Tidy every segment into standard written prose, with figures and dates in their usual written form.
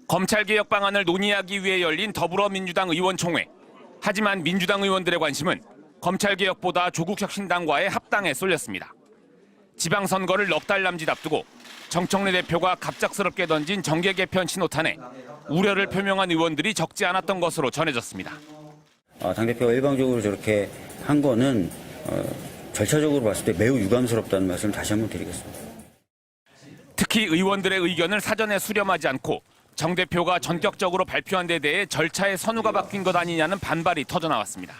검찰개혁 방안을 논의하기 위해 열린 더불어민주당 의원총회. 하지만 민주당 의원들의 관심은 검찰개혁보다 조국혁신당과의 합당에 쏠렸습니다. 지방선거를 넉 달 남짓 앞두고 정청래 대표가 갑작스럽게 던진 정계 개편 신호탄에 우려를 표명한 의원들이 적지 않았던 것으로 전해졌습니다. 당대표가 일방적으로 저렇게 한 거는 절차적으로 봤을 때 매우 유감스럽다는 말씀을 다시 한번 드리겠습니다. 특히 의원들의 의견을 사전에 수렴하지 않고 정 대표가 전격적으로 발표한 데 대해 절차의 선우가 바뀐 것 아니냐는 반발이 터져나왔습니다.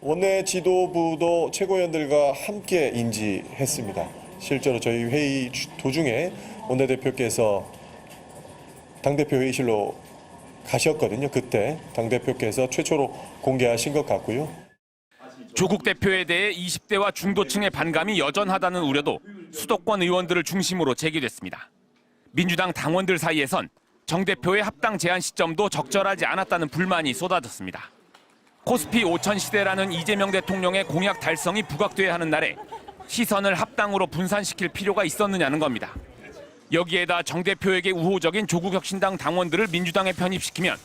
원내 지도부도 최고위원들과 함께 인지했습니다. 실제로 저희 회의 도중에 원내대표께서 당대표 회의실로 가셨거든요. 그때 당대표께서 최초로 공개하신 것 같고요. 조국 대표에 대해 20대와 중도층의 반감이 여전하다는 우려도 수도권 의원들을 중심으로 제기됐습니다. 민주당 당원들 사이에선 정 대표의 합당 제안 시점도 적절하지 않았다는 불만이 쏟아졌습니다. 코스피 5천 시대라는 이재명 대통령의 공약 달성이 부각돼야 하는 날에 시선을 합당으로 분산시킬 필요가 있었느냐는 겁니다. 여기에다 정 대표에게 우호적인 조국혁신당 당원들을 민주당에 편입시키면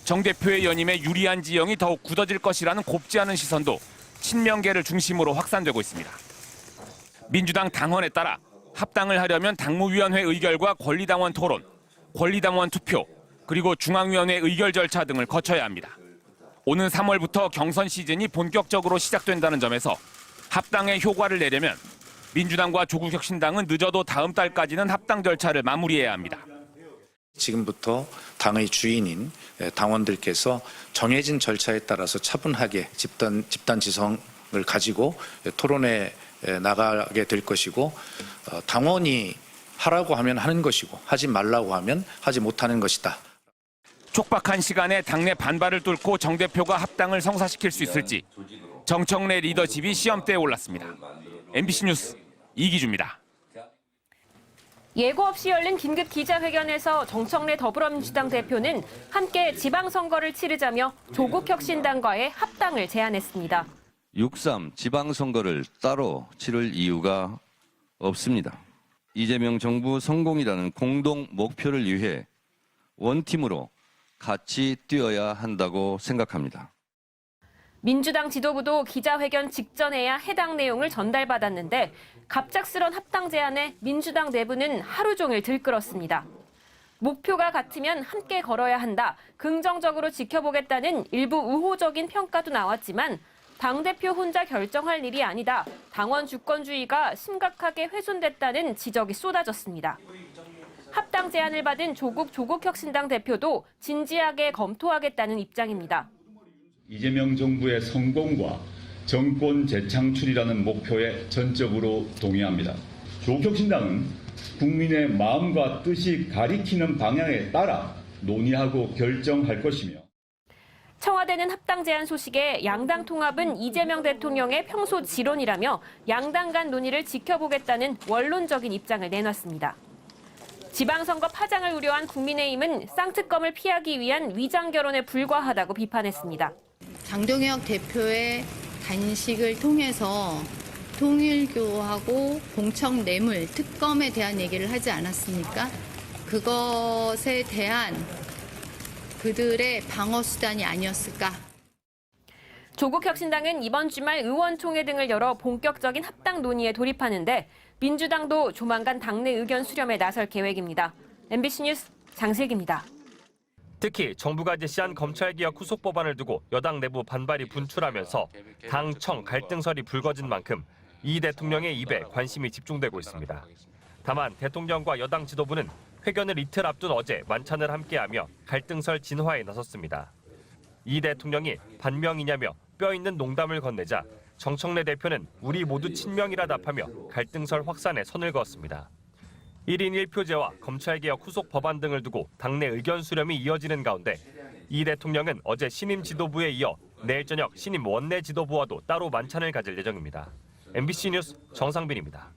정 대표의 연임에 유리한 지형이 더욱 굳어질 것이라는 곱지 않은 시선도 친명계를 중심으로 확산되고 있습니다. 민주당 당헌에 따라 합당을 하려면 당무위원회 의결과 권리당원 토론, 권리당원 투표, 그리고 중앙위원회 의결 절차 등을 거쳐야 합니다. 오는 3월부터 경선 시즌이 본격적으로 시작된다는 점에서 합당의 효과를 내려면 민주당과 조국혁신당은 늦어도 다음 달까지는 합당 절차를 마무리해야 합니다. 지금부터 당의 주인인 당원들께서 정해진 절차에 따라서 차분하게 집단 지성을 가지고 토론에 나가게 될 것이고, 당원이 하라고 하면 하는 것이고 하지 말라고 하면 하지 못하는 것이다. 촉박한 시간에 당내 반발을 뚫고 정 대표가 합당을 성사시킬 수 있을지 정청래 리더십이 시험대에 올랐습니다. MBC 뉴스 이기주입니다. 예고 없이 열린 긴급 기자회견에서 정청래 더불어민주당 대표는 함께 지방선거를 치르자며 조국혁신당과의 합당을 제안했습니다. 6.3 지방선거를 따로 치를 이유가 없습니다. 이재명 정부 성공이라는 공동 목표를 위해 원팀으로 같이 뛰어야 한다고 생각합니다. 민주당 지도부도 기자회견 직전에야 해당 내용을 전달받았는데 갑작스런 합당 제안에 민주당 내부는 하루 종일 들끓었습니다. 목표가 같으면 함께 걸어야 한다, 긍정적으로 지켜보겠다는 일부 우호적인 평가도 나왔지만 당대표 혼자 결정할 일이 아니다, 당원 주권주의가 심각하게 훼손됐다는 지적이 쏟아졌습니다. 합당 제안을 받은 조국혁신당 대표도 진지하게 검토하겠다는 입장입니다. 이재명 정부의 성공과 정권 재창출이라는 목표에 전적으로 동의합니다. 조국혁신당은 국민의 마음과 뜻이 가리키는 방향에 따라 논의하고 결정할 것이며, 청와대는 합당 제안 소식에 양당 통합은 이재명 대통령의 평소 지론이라며 양당 간 논의를 지켜보겠다는 원론적인 입장을 내놨습니다. 지방선거 파장을 우려한 국민의힘은 쌍특검을 피하기 위한 위장 결혼에 불과하다고 비판했습니다. 장동혁 대표의 단식을 통해서 통일교하고 공청 뇌물 특검에 대한 얘기를 하지 않았습니까? 그것에 대한 그들의 방어 수단이 아니었을까? 조국혁신당은 이번 주말 의원총회 등을 열어 본격적인 합당 논의에 돌입하는데 민주당도 조만간 당내 의견 수렴에 나설 계획입니다. MBC 뉴스 장슬기입니다. 특히 정부가 제시한 검찰개혁 후속 법안을 두고 여당 내부 반발이 분출하면서 당청 갈등설이 불거진 만큼 이 대통령의 입에 관심이 집중되고 있습니다. 다만 대통령과 여당 지도부는 회견을 이틀 앞둔 어제 만찬을 함께하며 갈등설 진화에 나섰습니다. 이 대통령이 반명이냐며 뼈있는 농담을 건네자 정청래 대표는 우리 모두 친명이라 답하며 갈등설 확산에 선을 그었습니다. 1인 1표제와 검찰개혁 후속 법안 등을 두고 당내 의견 수렴이 이어지는 가운데 이 대통령은 어제 신임 지도부에 이어 내일 저녁 신임 원내 지도부와도 따로 만찬을 가질 예정입니다. MBC 뉴스 정상빈입니다.